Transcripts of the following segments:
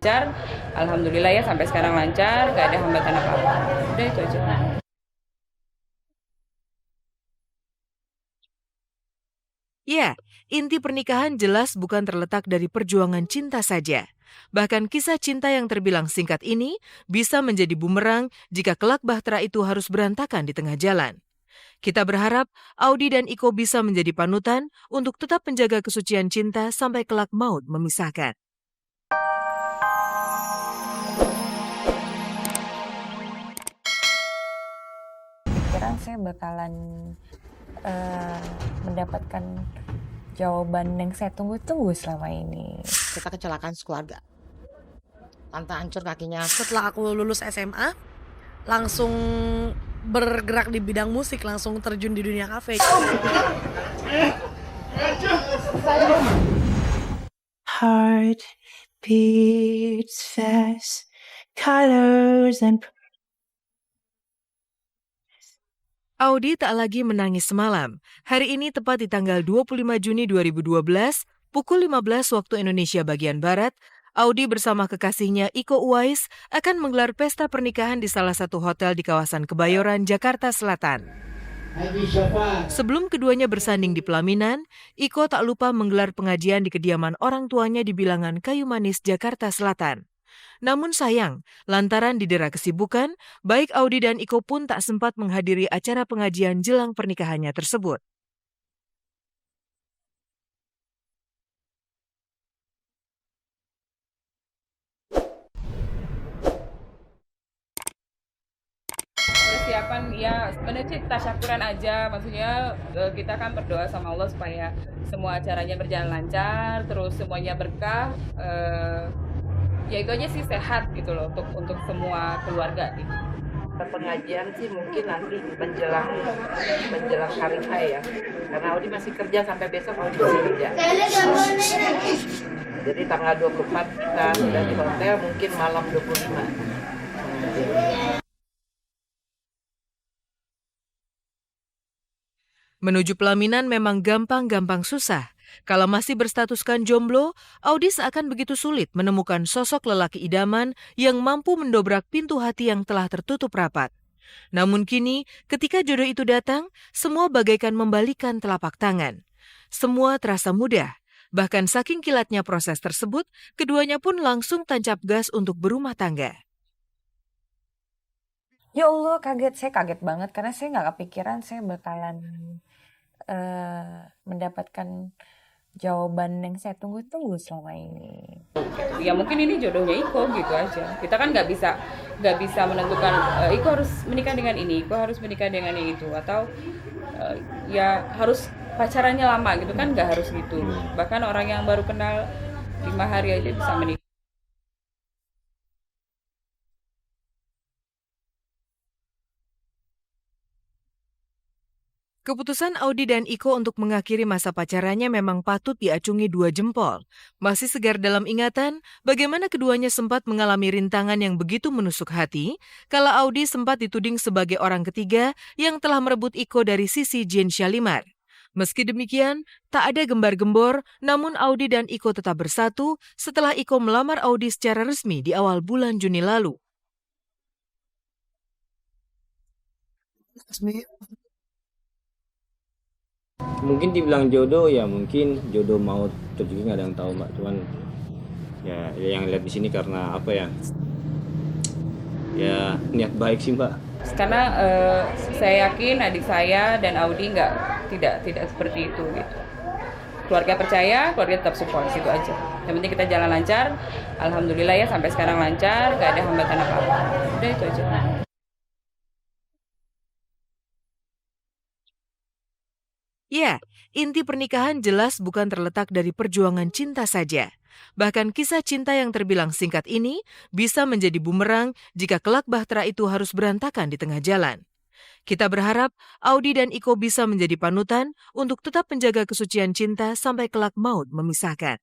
lancar. Alhamdulillah ya sampai sekarang lancar, gak ada hambatan apa-apa. Udah itu aja. Ya, inti pernikahan jelas bukan terletak dari perjuangan cinta saja. Bahkan kisah cinta yang terbilang singkat ini bisa menjadi bumerang jika kelak bahtera itu harus berantakan di tengah jalan. Kita berharap Audi dan Iko bisa menjadi panutan untuk tetap menjaga kesucian cinta sampai kelak maut memisahkan. Kira saya bakalan mendapatkan jawaban yang saya tunggu-tunggu selama ini. Kita kecelakaan sekeluarga. Tante hancur kakinya. Setelah aku lulus SMA, langsung bergerak di bidang musik, langsung terjun di dunia kafe. Heart beats fast, colors and Audi tak lagi menangis semalam. Hari ini tepat di tanggal 25 Juni 2012, pukul 15 waktu Indonesia bagian Barat, Audi bersama kekasihnya Iko Uwais akan menggelar pesta pernikahan di salah satu hotel di kawasan Kebayoran, Jakarta Selatan. Sebelum keduanya bersanding di pelaminan, Iko tak lupa menggelar pengajian di kediaman orang tuanya di Bilangan Kayu Manis, Jakarta Selatan. Namun sayang, lantaran didera kesibukan, baik Audi dan Iko pun tak sempat menghadiri acara pengajian jelang pernikahannya tersebut. Persiapan ya sebenarnya sih tasyakuran aja, maksudnya kita kan berdoa sama Allah supaya semua acaranya berjalan lancar, terus semuanya berkah, ya itu aja sih, sehat gitu loh untuk semua keluarga gitu. Pengajian sih mungkin nanti menjelang hari H ya, karena Audi masih kerja sampai besok. Audi masih kerja, jadi tanggal 24 kita sudah di hotel, mungkin malam 25. Menuju pelaminan memang gampang-gampang susah. Kalau masih berstatuskan jomblo, Audi seakan begitu sulit menemukan sosok lelaki idaman yang mampu mendobrak pintu hati yang telah tertutup rapat. Namun kini, ketika jodoh itu datang, semua bagaikan membalikan telapak tangan. Semua terasa mudah. Bahkan saking kilatnya proses tersebut, keduanya pun langsung tancap gas untuk berumah tangga. Ya Allah, saya kaget banget karena saya nggak kepikiran saya bakalan mendapatkan jawaban yang saya tunggu-tunggu selama ini. Ya mungkin ini jodohnya Iko gitu aja. Kita kan nggak bisa menentukan Iko harus menikah dengan ini, Iko harus menikah dengan yang itu, atau ya harus pacarannya lama gitu kan, nggak harus gitu. Bahkan orang yang baru kenal 5 hari aja bisa menikah. Keputusan Audi dan Iko untuk mengakhiri masa pacarannya memang patut diacungi 2 jempol. Masih segar dalam ingatan bagaimana keduanya sempat mengalami rintangan yang begitu menusuk hati, kala Audi sempat dituding sebagai orang ketiga yang telah merebut Iko dari sisi Jane Shalimar. Meski demikian, tak ada gembar-gembor, namun Audi dan Iko tetap bersatu setelah Iko melamar Audi secara resmi di awal bulan Juni lalu. Mungkin dibilang jodoh ya, mungkin jodoh maut itu juga nggak ada yang tahu mbak, cuman ya yang lihat di sini karena apa ya, ya niat baik sih mbak. Karena saya yakin adik saya dan Audi tidak seperti itu gitu. Keluarga percaya, keluarga tetap support, gitu aja. Yang penting kita jalan lancar, alhamdulillah ya sampai sekarang lancar, gak ada hambatan apa-apa. Udah itu aja. Ya, inti pernikahan jelas bukan terletak dari perjuangan cinta saja. Bahkan kisah cinta yang terbilang singkat ini bisa menjadi bumerang jika kelak bahtera itu harus berantakan di tengah jalan. Kita berharap Audi dan Iko bisa menjadi panutan untuk tetap menjaga kesucian cinta sampai kelak maut memisahkan.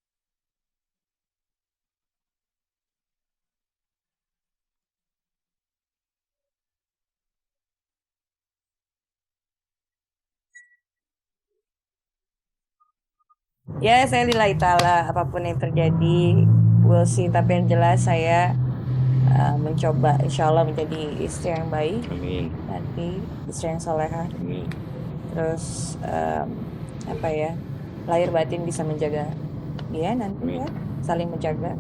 Ya, saya lillahi ta'ala, apapun yang terjadi, we'll see. Tapi yang jelas saya mencoba insya Allah menjadi istri yang baik Amin. nanti, istri yang solehah. Amin. Terus lahir batin bisa menjaga dia nanti ya, saling menjaga.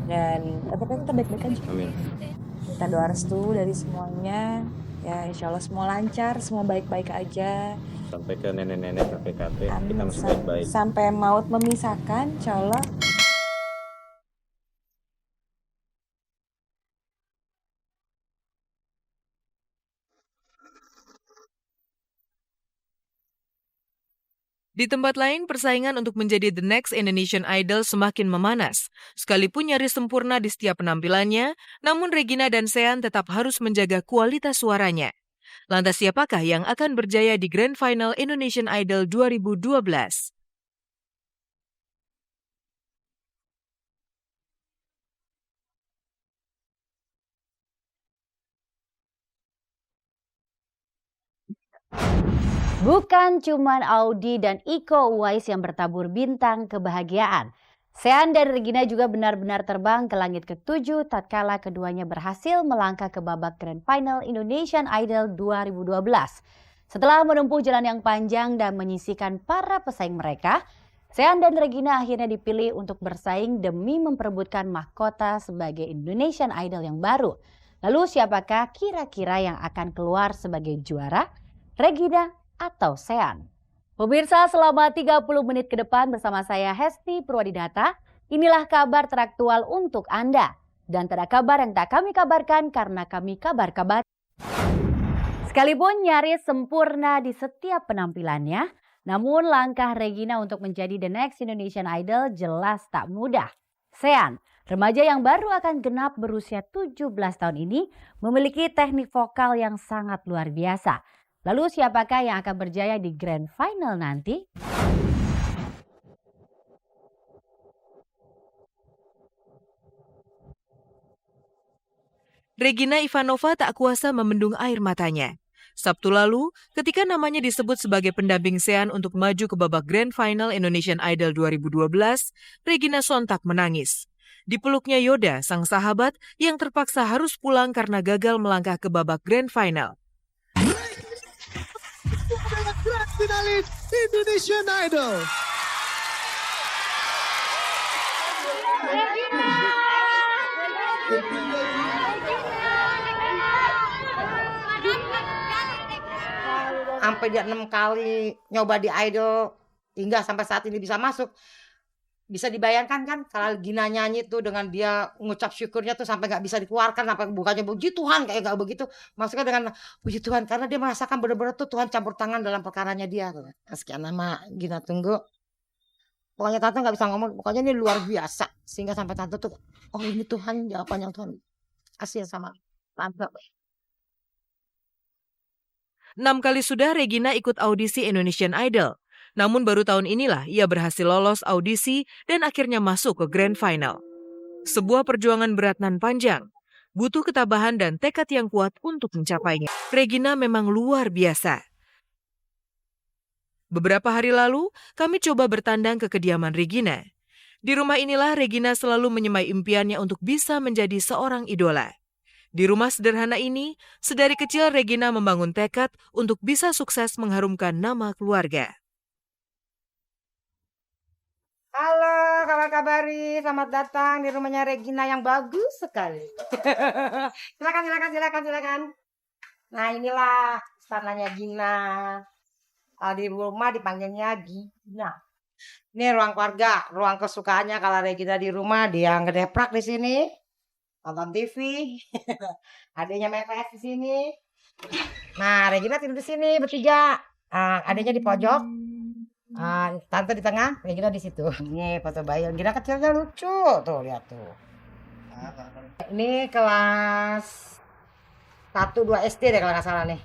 Dan pokoknya kita baik-baik aja. Amin. Minta doa restu dari semuanya. Ya insya Allah semua lancar, semua baik-baik aja. Sampai ke nenek-nenek, kakek-kakek, Amin. kita masih baik-baik. Sampai maut memisahkan, insya Allah. Di tempat lain, persaingan untuk menjadi the next Indonesian Idol semakin memanas. Sekalipun nyaris sempurna di setiap penampilannya, namun Regina dan Sean tetap harus menjaga kualitas suaranya. Lantas siapakah yang akan berjaya di Grand Final Indonesian Idol 2012? Bukan cuman Audi dan Iko Uwais yang bertabur bintang kebahagiaan. Sean dan Regina juga benar-benar terbang ke langit ke-7 tatkala keduanya berhasil melangkah ke babak Grand Final Indonesian Idol 2012. Setelah menempuh jalan yang panjang dan menyisihkan para pesaing mereka, Sean dan Regina akhirnya dipilih untuk bersaing demi memperebutkan mahkota sebagai Indonesian Idol yang baru. Lalu siapakah kira-kira yang akan keluar sebagai juara? Regina atau Sean? Pemirsa, selama 30 menit ke depan bersama saya Hesti Purwadinata, inilah kabar teraktual untuk Anda. Dan tak ada kabar yang tak kami kabarkan karena kami kabar-kabar. Sekalipun nyaris sempurna di setiap penampilannya, namun langkah Regina untuk menjadi the next Indonesian Idol jelas tak mudah. Sean, remaja yang baru akan genap berusia 17 tahun ini, memiliki teknik vokal yang sangat luar biasa. Lalu siapakah yang akan berjaya di Grand Final nanti? Regina Ivanova tak kuasa membendung air matanya. Sabtu lalu, ketika namanya disebut sebagai pendamping Sean untuk maju ke babak Grand Final Indonesian Idol 2012, Regina sontak menangis. Dipeluknya Yoda, sang sahabat yang terpaksa harus pulang karena gagal melangkah ke babak Grand Final. Grand Finalis Indonesian Idol. Sampai dia 6 kali nyoba di Idol hingga sampai saat ini bisa masuk. Bisa dibayangkan kan kalau Gina nyanyi tuh dengan dia ngucap syukurnya tuh sampai nggak bisa dikeluarkan, sampai bukannya puji Tuhan kayak nggak begitu, maksudnya dengan puji Tuhan karena dia merasakan benar-benar tuh Tuhan campur tangan dalam perkaranya dia. Sekian nama Gina tunggu, pokoknya tante nggak bisa ngomong, pokoknya ini luar biasa sehingga sampai tante tuh oh ini Tuhan, jawaban yang Tuhan kasih sama tante. 6 kali sudah Regina ikut audisi Indonesian Idol. Namun baru tahun inilah ia berhasil lolos audisi dan akhirnya masuk ke Grand Final. Sebuah perjuangan berat dan panjang, butuh ketabahan dan tekad yang kuat untuk mencapainya. Regina memang luar biasa. Beberapa hari lalu, kami coba bertandang ke kediaman Regina. Di rumah inilah Regina selalu menyemai impiannya untuk bisa menjadi seorang idola. Di rumah sederhana ini, sedari kecil Regina membangun tekad untuk bisa sukses mengharumkan nama keluarga. Halo kabar-kabari, selamat datang di rumahnya Regina yang bagus sekali. Silakan. Nah inilah istananya Gina. Kalau di rumah dipanggilnya Gina. Ini ruang keluarga, ruang kesukaannya kalau Regina di rumah dia ngedeprak di sini, nonton TV. Adanya main PS di sini. Nah Regina tidur di sini bertiga. Adanya di pojok. Tante di tengah, Regina di situ. Ini foto bayi Regina kecilnya lucu, tuh lihat tuh. Ini kelas 1-2 SD deh kalau nggak salah nih.